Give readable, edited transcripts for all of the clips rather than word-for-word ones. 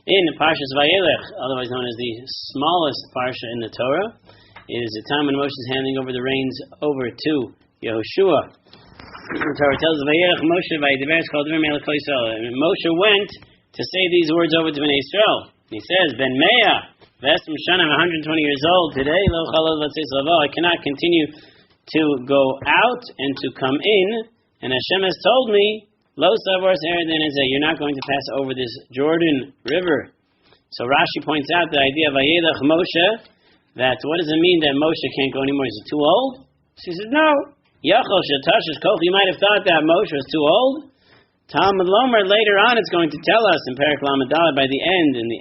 In Parsha Vayelech, otherwise known as the smallest Parsha in the Torah, is the time when Moshe is handing over the reins over to Yehoshua. The Torah tells Vayelech Moshe Moshe went to say these words over to Bnei Israel. He says, Ben Meah, Vesem Shana, I'm 120 years old today. I cannot continue to go out and to come in. And Hashem has told me, you're not going to pass over this Jordan River. So Rashi points out the idea of Vayelech Moshe, that what does it mean that Moshe can't go anymore? Is he too old? She says, no. You might have thought that Moshe was too old. Talmud Lomer, later on, it's going to tell us in Perek Lamed Daled by the end, in the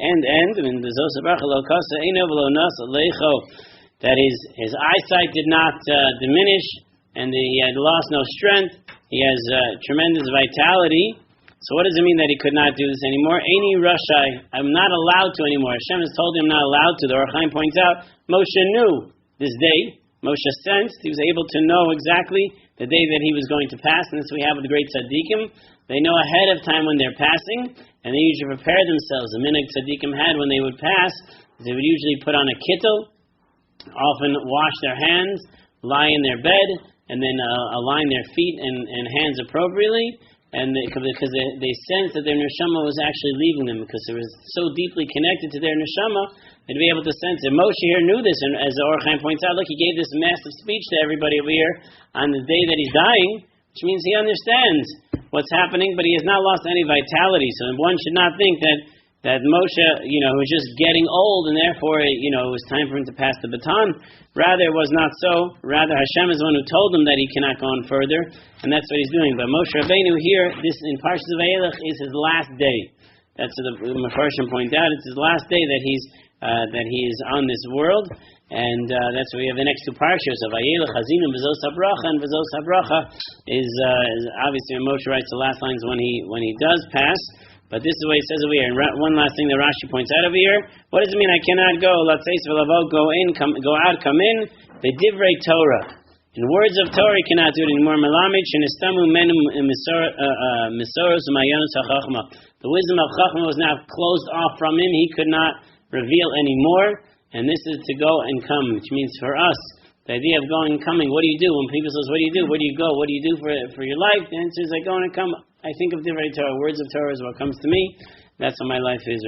that his eyesight did not diminish, and he had lost no strength. He has tremendous vitality. So what does it mean that he could not do this anymore? Eini Rashai, I'm not allowed to anymore. Hashem has told him not allowed to. The Orach Chaim points out, Moshe knew this day. Moshe sensed, he was able to know exactly the day that he was going to pass, and this we have with the great tzaddikim. They know ahead of time when they're passing, and they usually prepare themselves. The minhag tzaddikim had when they would pass, they would usually put on a kittel, often wash their hands, lie in their bed, and then align their feet and hands appropriately, and because they sensed that their neshama was actually leaving them, because it was so deeply connected to their neshama, they'd be able to sense it. Moshe here knew this, and as the Orach Chaim points out, look, he gave this massive speech to everybody over here on the day that he's dying, which means he understands what's happening, but he has not lost any vitality. So one should not think that Moshe, was just getting old, and therefore, it was time for him to pass the baton. Rather, it was not so. Rather, Hashem is the one who told him that he cannot go on further, and that's what he's doing. But Moshe Rabbeinu here, this in Parsha Vayelech, is his last day. That's what the Mefarshim point out. It's his last day that he is on this world, and that's why we have the next two parshas of Vayelech, Hazinu, V'zos HaBracha, and V'zos HaBracha is obviously when Moshe writes the last lines when he does pass. But this is what he says over here. And one last thing that Rashi points out over here. What does it mean I cannot go? Go in, go out, come in. The divrei Torah. In words of Torah, he cannot do it anymore. The wisdom of Chachma was now closed off from him. He could not reveal anymore. And this is to go and come, which means for us, the idea of going and coming. What do you do? When people say, what do you do? Where do you go? What do you do for your life? The answer is, I go and come. I think of divrei Torah. Words of Torah is what comes to me. That's what my life is.